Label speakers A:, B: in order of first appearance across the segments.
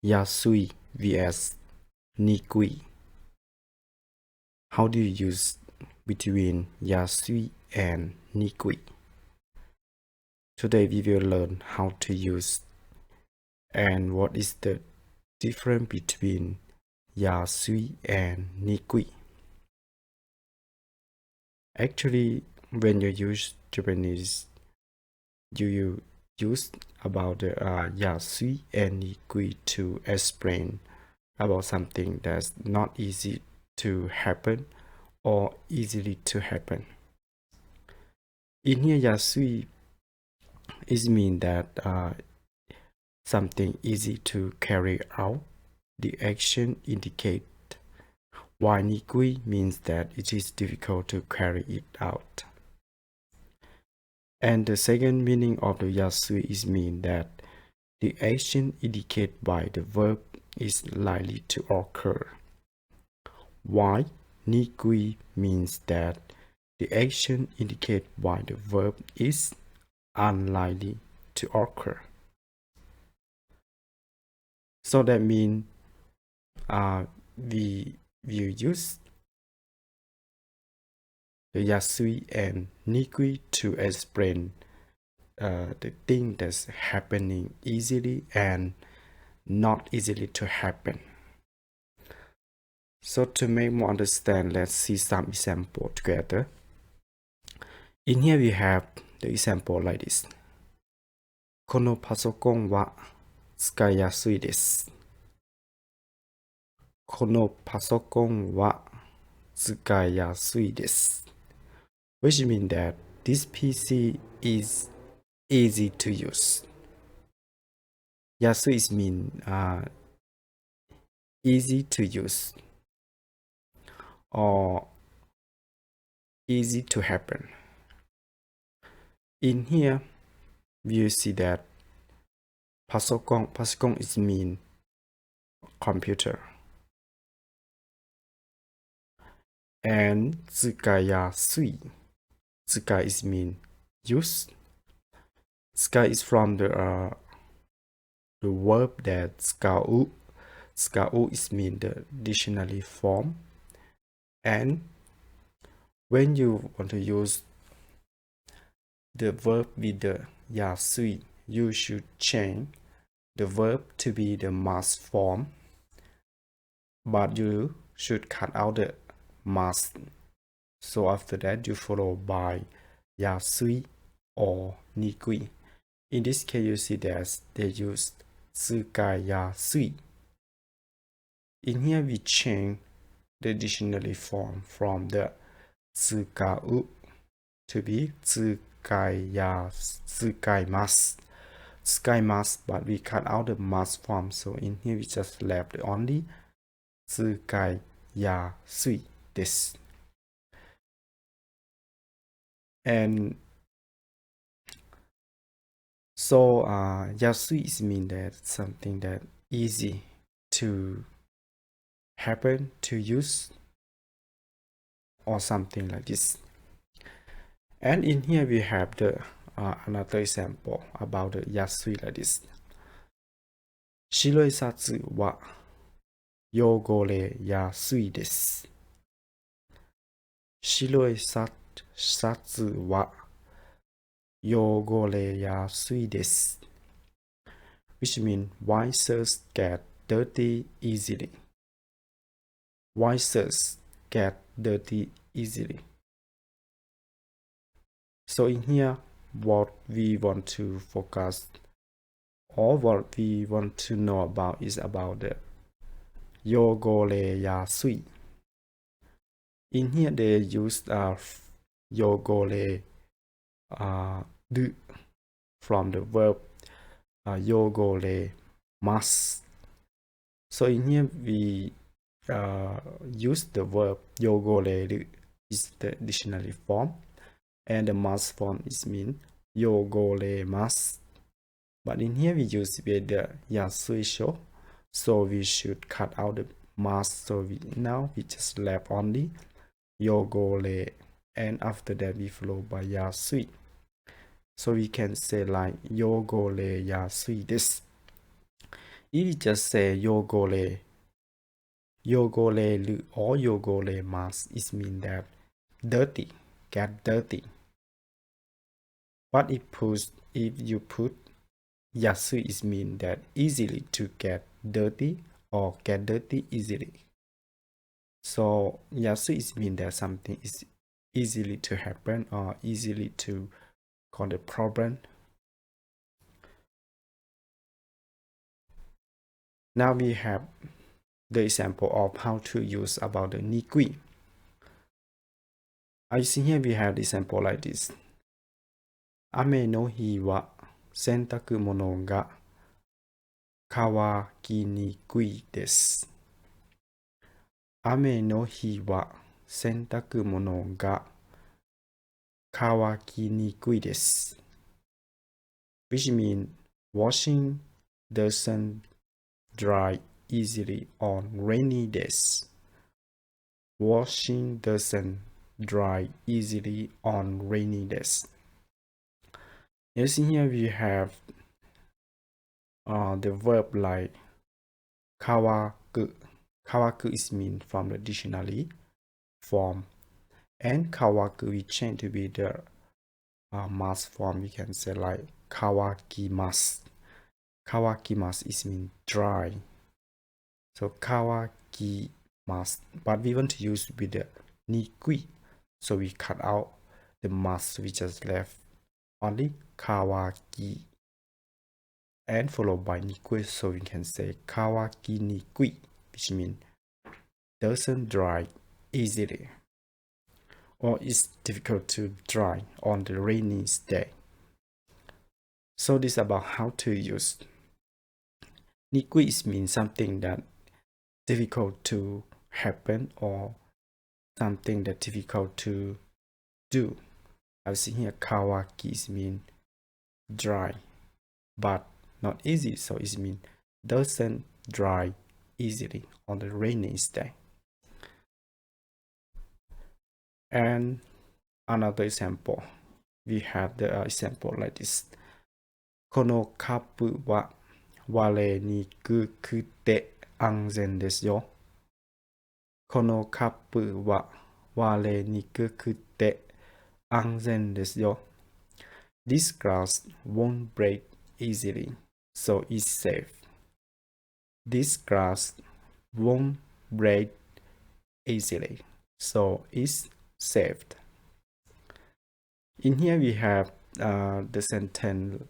A: Yasui vs Nikui. How do you use between Yasui and Nikui? Today we will learn how to use and what is the difference between Yasui and Nikui. Actually, when you use Japanese, you use about the Yasui and Nikui to explain about something that's not easy to happen or easily to happen. In here, Yasui is mean that something easy to carry out. The action indicate, while Nikui means that it is difficult to carry it out. And the second meaning of the Yasui is mean that the action indicated by the verb is likely to occur. While Nikui means that the action indicated by the verb is unlikely to occur. So that means we use the Yasui and Nikui to explain the thing that's happening easily and not easily to happen. So to make more understand, let's see some example together. In here we have the example like this. このパソコンは使いやすいです。このパソコンは使いやすいです。Which means that this PC is easy to use. Yasui is mean easy to use or easy to happen. In here, you see that パソコン is mean computer. And 使いやすい is mean use. 使 is from the verb that 使う is mean the dictionary form. And when you want to use the verb with the Yasui, you should change the verb to be the mask form, but you should cut out the mask. So after that, you follow by Yasui or Nikui. In this case, you see that they use 使いやすい. In here, we change the dictionary form from the 使う to be 使います. 使います, but we cut out the must form. So in here, we just left only 使いやすいです. And so Yasui is mean that something that easy to happen, to use, or something like this. And in here we have the another example about the Yasui like this. 白いシャツは汚れやすいです。白いシャツは汚れやすいです。Which means white shirts get dirty easily. White shirts get dirty easily. So in here, what we want to focus or what we want to know about is about the 汚れやすい. In here, they use 汚れる from the verb 汚れます. So in here, we use the verb 汚れる is the dictionary form, and the must form is mean 汚れます. But in here, we use with the Yasui show, so we should cut out the must. So now we just left only 汚れ, and after that we follow by Yasui. So we can say like 汚れやすいです. if you just say yogole or yogole mas, it means that dirty, get dirty. But if you put Yasui, it means that easily to get dirty or get dirty easily. So Yasui is mean that something is easily to happen or easily to cause a problem. Now we have the example of how to use about the Nikui. I see here we have the example like this. Ame no hi wa sentaku mono ga kawaki nikui desu. Ame no hi wa sentaku mono ga kawaki nikui desu. Which means washing doesn't dry easily on rainy days. Washing doesn't dry easily on rainy days. You see here we have the verb like kawaku. Kawaku is mean from the dictionary form, and kawaku we change to be the mas form. We can say like kawakimasu. Kawakimasu is mean dry. So kawakimasu, but we want to use with the nikui. So we cut out the mas, we just left only kawaki and followed by nikui. So we can say kawaki nikui, which means doesn't dry easily or is difficult to dry on the rainy day. So this is about how to use nikui. Is means something that difficult to happen or something that difficult to do. I see here kawaki is mean dry but not easy, so it means doesn't dry easily on the rainy day. And another example, we have the example like this. Kono kapu wa ware ni kukute anzen desu yo. Kono kapu wa ware ni kukute anzen desu yo. This glass won't break easily, so it's safe. This glass won't break easily, so it's saved. In here we have the sentence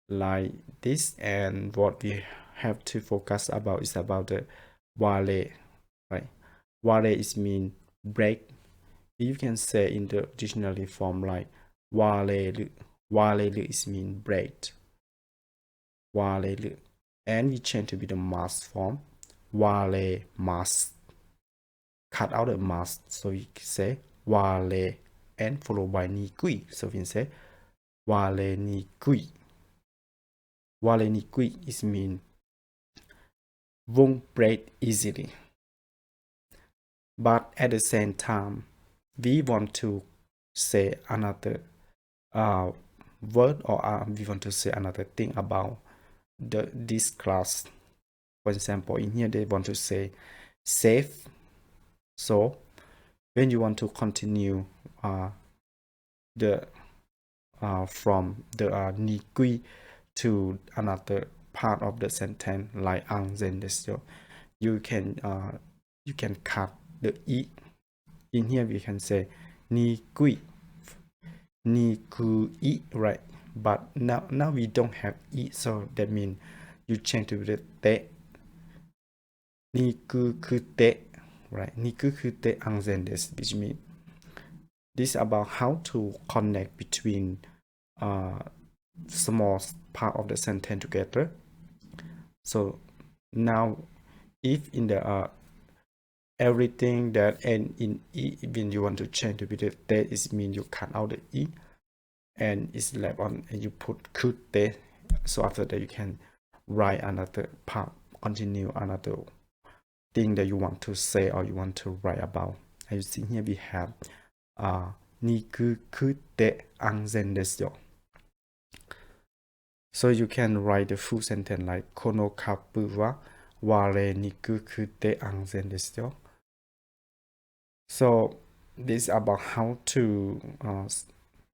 A: like this, and what we have to focus about is about the ware, right? Ware is mean break. You can say in the dictionary form like ware is mean break. Ware, and we change to be the mas form. Ware mas. Cut out the mas, so we say ware and followed by nikui. So we can say ware nikui. Ware nikui is mean won't break easily. But at the same time, we want to say another word, or we want to say another thing about this class. For example, in here they want to say safe. So when you want to continue the from the nikui to another part of the sentence like anzen desu, you can cut the e. In here we can say nikui, right? But now we don't have e, so that means you change to the te. Nikukute, right? Nikukute anzen desu, which means this is about how to connect between small part of the sentence together. So now if in the everything that end in e, when you want to change to be the te, it means you cut out the e and it's left on, and you put kute. So after that you can write another part, continue another thing that you want to say or you want to write about. As you see here we have nikukute anzen desu yo. So you can write the full sentence like このカップは割れにくくて安全ですよ。So this is about how to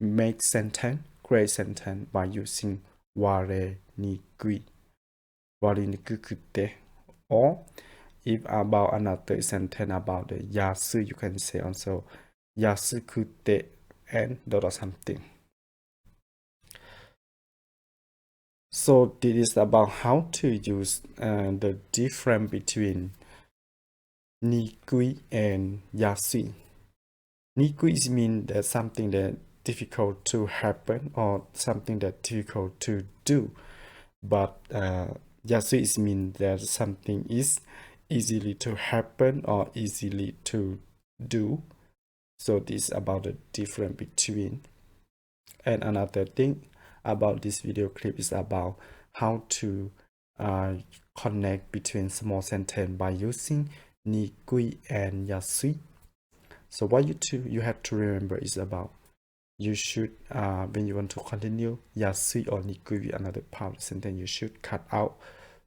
A: make sentence, create sentence by using 割れにくい、割れにくくて. Or if about another sentence about the Yasui, you can say also 安くて and dot something. So this is about how to use the difference between Nikui and Yasui. Nikui means that something that difficult to happen or something that difficult to do. But Yasui means that something is easily to happen or easily to do. So this is about the difference between. And another thing about this video clip is about how to connect between small sentence by using Nikui and Yasui. So what you have to remember is about you should when you want to continue Yasui or Nikui with another part of the sentence, you should cut out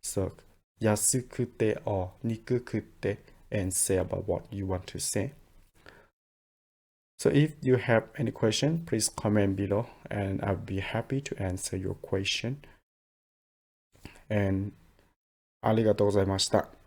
A: so Yasukute or Nikukute and say about what you want to say. So if you have any question, please comment below and I'll be happy to answer your question. And ありがとうございました。